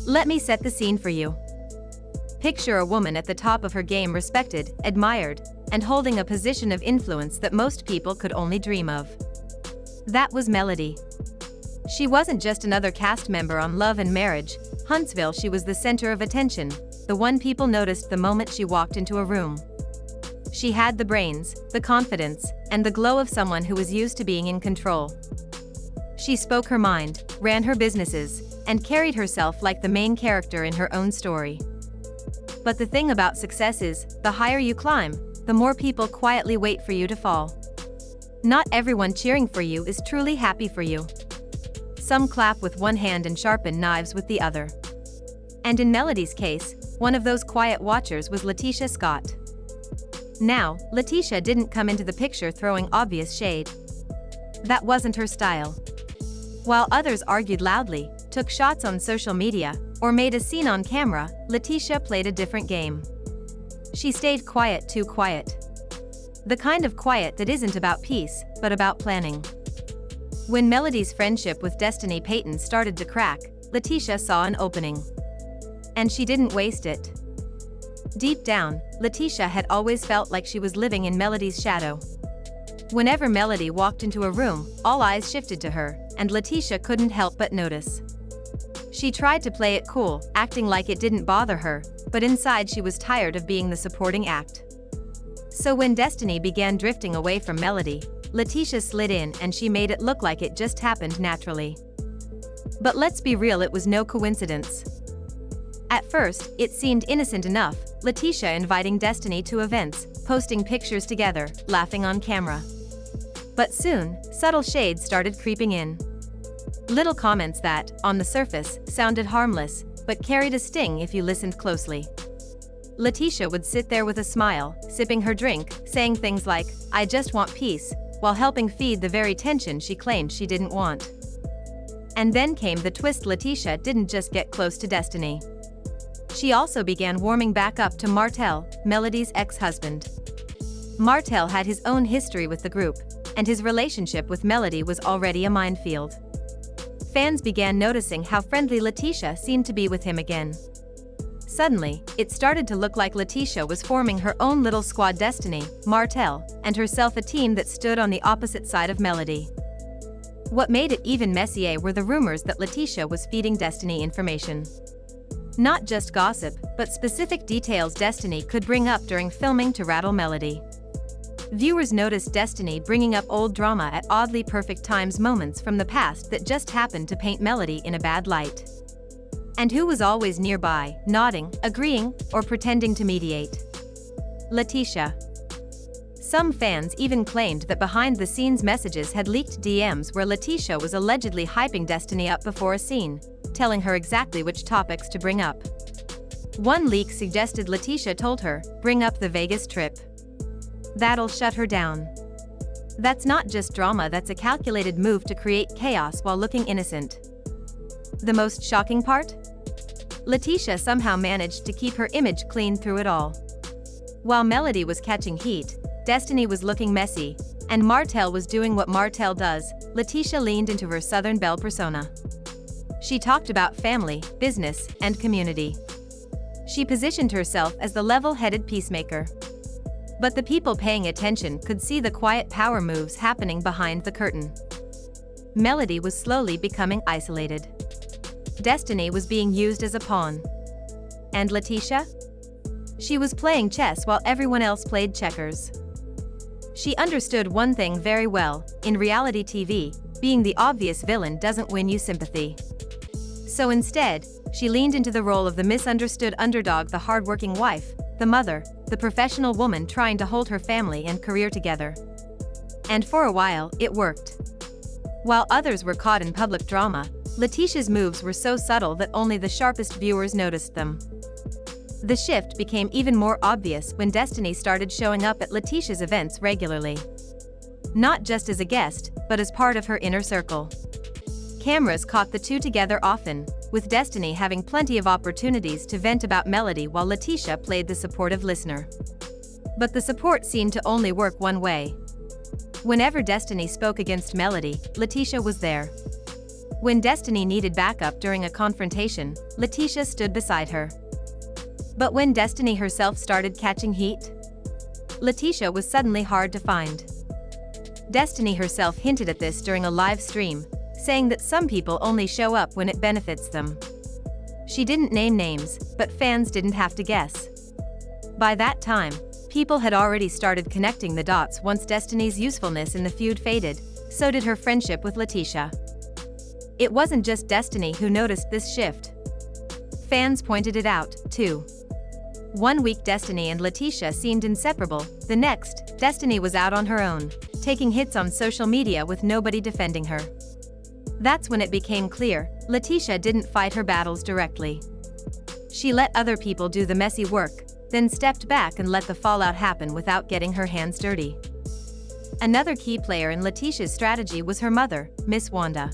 Let me set the scene for you. Picture a woman at the top of her game, respected, admired, and holding a position of influence that most people could only dream of. That was Melody. She wasn't just another cast member on Love and Marriage, Huntsville. She was the center of attention, the one people noticed the moment she walked into a room. She had the brains, the confidence, and the glow of someone who was used to being in control. She spoke her mind, ran her businesses, and carried herself like the main character in her own story. But the thing about success is, the higher you climb, the more people quietly wait for you to fall. Not everyone cheering for you is truly happy for you. Some clap with one hand and sharpen knives with the other. And in Melody's case, one of those quiet watchers was LaTisha Scott. Now, LaTisha didn't come into the picture throwing obvious shade. That wasn't her style. While others argued loudly, took shots on social media, or made a scene on camera, LaTisha played a different game. She stayed quiet, too quiet. The kind of quiet that isn't about peace, but about planning. When Melody's friendship with Destiny Payton started to crack, LaTisha saw an opening. And she didn't waste it. Deep down, LaTisha had always felt like she was living in Melody's shadow. Whenever Melody walked into a room, all eyes shifted to her, and LaTisha couldn't help but notice. She tried to play it cool, acting like it didn't bother her, but inside she was tired of being the supporting act. So when Destiny began drifting away from Melody, LaTisha slid in and she made it look like it just happened naturally. But let's be real, it was no coincidence. At first, it seemed innocent enough, LaTisha inviting Destiny to events, posting pictures together, laughing on camera. But soon, subtle shades started creeping in. Little comments that, on the surface, sounded harmless, but carried a sting if you listened closely. LaTisha would sit there with a smile, sipping her drink, saying things like, "I just want peace," while helping feed the very tension she claimed she didn't want. And then came the twist. LaTisha didn't just get close to Destiny. She also began warming back up to Martel, Melody's ex-husband. Martel had his own history with the group, and his relationship with Melody was already a minefield. Fans began noticing how friendly LaTisha seemed to be with him again. Suddenly, it started to look like LaTisha was forming her own little squad. Destiny, Martel, and herself a team that stood on the opposite side of Melody. What made it even messier were the rumors that LaTisha was feeding Destiny information. Not just gossip, but specific details Destiny could bring up during filming to rattle Melody. Viewers noticed Destiny bringing up old drama at oddly perfect times, moments from the past that just happened to paint Melody in a bad light. And who was always nearby, nodding, agreeing, or pretending to mediate? LaTisha. Some fans even claimed that behind-the-scenes messages had leaked DMs where LaTisha was allegedly hyping Destiny up before a scene, telling her exactly which topics to bring up. One leak suggested LaTisha told her, "Bring up the Vegas trip. That'll shut her down." That's not just drama, that's a calculated move to create chaos while looking innocent. The most shocking part? LaTisha somehow managed to keep her image clean through it all. While Melody was catching heat, Destiny was looking messy, and Martel was doing what Martel does. LaTisha leaned into her Southern Belle persona. She talked about family, business, and community. She positioned herself as the level-headed peacemaker. But the people paying attention could see the quiet power moves happening behind the curtain. Melody was slowly becoming isolated. Destiny was being used as a pawn. And LaTisha? She was playing chess while everyone else played checkers. She understood one thing very well: in reality TV, being the obvious villain doesn't win you sympathy. So instead, she leaned into the role of the misunderstood underdog, the hardworking wife, the mother, the professional woman trying to hold her family and career together. And for a while, it worked. While others were caught in public drama, LaTisha's moves were so subtle that only the sharpest viewers noticed them. The shift became even more obvious when Destiny started showing up at LaTisha's events regularly. Not just as a guest, but as part of her inner circle. Cameras caught the two together often, with Destiny having plenty of opportunities to vent about Melody while LaTisha played the supportive listener. But the support seemed to only work one way. Whenever Destiny spoke against Melody, LaTisha was there. When Destiny needed backup during a confrontation, LaTisha stood beside her. But when Destiny herself started catching heat, LaTisha was suddenly hard to find. Destiny herself hinted at this during a live stream, saying that some people only show up when it benefits them. She didn't name names, but fans didn't have to guess. By that time, people had already started connecting the dots. Once Destiny's usefulness in the feud faded, so did her friendship with LaTisha. It wasn't just Destiny who noticed this shift. Fans pointed it out, too. One week Destiny and LaTisha seemed inseparable, the next, Destiny was out on her own, taking hits on social media with nobody defending her. That's when it became clear, LaTisha didn't fight her battles directly. She let other people do the messy work, then stepped back and let the fallout happen without getting her hands dirty. Another key player in LaTisha's strategy was her mother, Miss Wanda.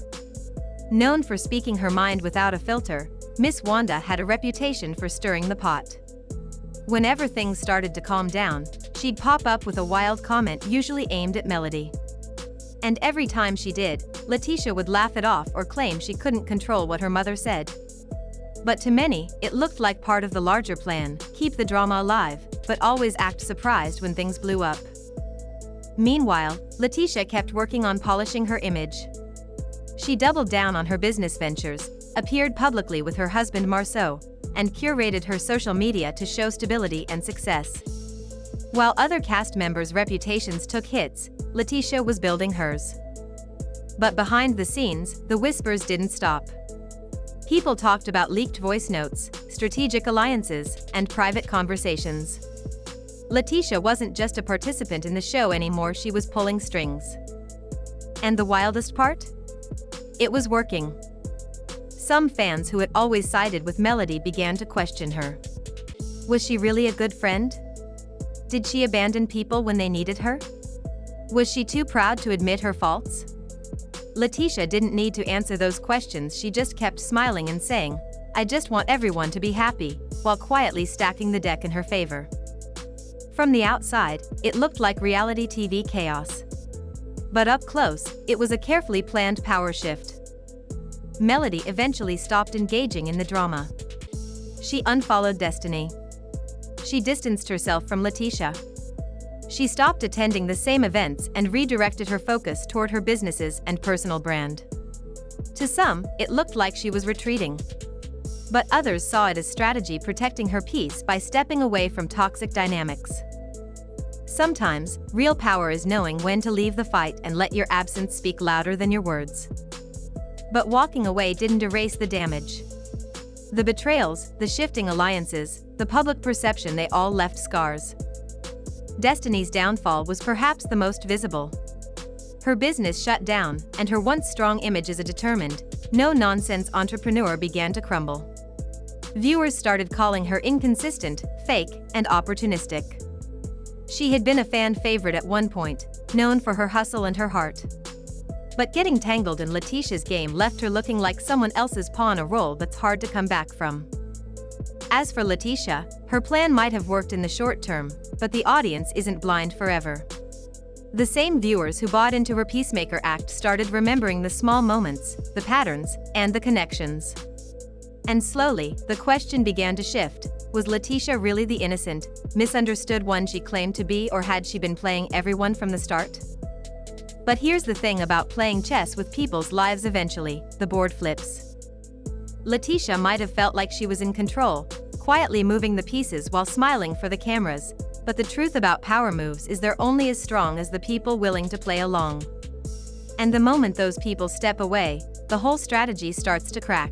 Known for speaking her mind without a filter, Miss Wanda had a reputation for stirring the pot. Whenever things started to calm down, she'd pop up with a wild comment usually aimed at Melody. And every time she did, LaTisha would laugh it off or claim she couldn't control what her mother said. But to many, it looked like part of the larger plan, keep the drama alive, but always act surprised when things blew up. Meanwhile, LaTisha kept working on polishing her image. She doubled down on her business ventures, appeared publicly with her husband Marceau, and curated her social media to show stability and success. While other cast members' reputations took hits, LaTisha was building hers. But behind the scenes, the whispers didn't stop. People talked about leaked voice notes, strategic alliances, and private conversations. LaTisha wasn't just a participant in the show anymore, she was pulling strings. And the wildest part? It was working. Some fans who had always sided with Melody began to question her. Was she really a good friend? Did she abandon people when they needed her? Was she too proud to admit her faults? LaTisha didn't need to answer those questions, she just kept smiling and saying, "I just want everyone to be happy," while quietly stacking the deck in her favor. From the outside, it looked like reality TV chaos. But up close, it was a carefully planned power shift. Melody eventually stopped engaging in the drama. She unfollowed Destiny. She distanced herself from LaTisha. She stopped attending the same events and redirected her focus toward her businesses and personal brand. To some, it looked like she was retreating. But others saw it as strategy, protecting her peace by stepping away from toxic dynamics. Sometimes, real power is knowing when to leave the fight and let your absence speak louder than your words. But walking away didn't erase the damage. The betrayals, the shifting alliances, the public perception, they all left scars. Destiny's downfall was perhaps the most visible. Her business shut down, and her once strong image as a determined, no-nonsense entrepreneur began to crumble. Viewers started calling her inconsistent, fake, and opportunistic. She had been a fan favorite at one point, known for her hustle and her heart. But getting tangled in LaTisha's game left her looking like someone else's pawn, a role that's hard to come back from. As for LaTisha, her plan might have worked in the short term, but the audience isn't blind forever. The same viewers who bought into her peacemaker act started remembering the small moments, the patterns, and the connections. And slowly, the question began to shift. Was LaTisha really the innocent, misunderstood one she claimed to be, or had she been playing everyone from the start? But here's the thing about playing chess with people's lives: eventually, the board flips. LaTisha might have felt like she was in control, quietly moving the pieces while smiling for the cameras, but the truth about power moves is they're only as strong as the people willing to play along. And the moment those people step away, the whole strategy starts to crack.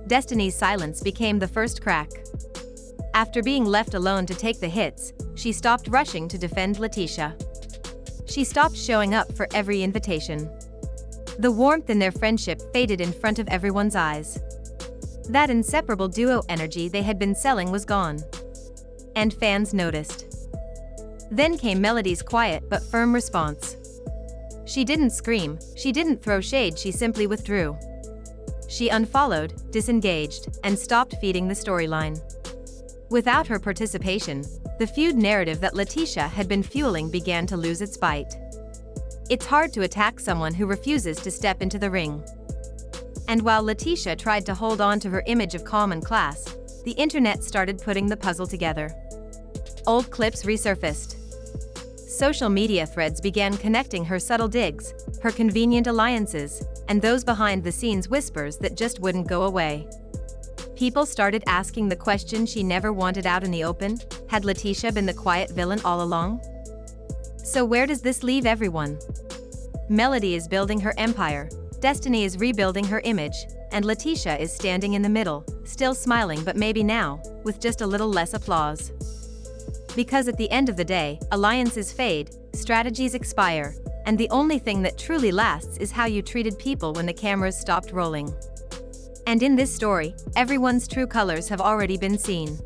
Destiny's silence became the first crack. After being left alone to take the hits, she stopped rushing to defend LaTisha. She stopped showing up for every invitation. The warmth in their friendship faded in front of everyone's eyes. That inseparable duo energy they had been selling was gone. And fans noticed. Then came Melody's quiet but firm response. She didn't scream, she didn't throw shade, she simply withdrew. She unfollowed, disengaged, and stopped feeding the storyline. Without her participation, the feud narrative that LaTisha had been fueling began to lose its bite. It's hard to attack someone who refuses to step into the ring. And while LaTisha tried to hold on to her image of calm and class, the internet started putting the puzzle together. Old clips resurfaced. Social media threads began connecting her subtle digs, her convenient alliances, and those behind-the-scenes whispers that just wouldn't go away. People started asking the question she never wanted out in the open: had LaTisha been the quiet villain all along? So where does this leave everyone? Melody is building her empire, Destiny is rebuilding her image, and LaTisha is standing in the middle, still smiling, but maybe now, with just a little less applause. Because at the end of the day, alliances fade, strategies expire, and the only thing that truly lasts is how you treated people when the cameras stopped rolling. And in this story, everyone's true colors have already been seen.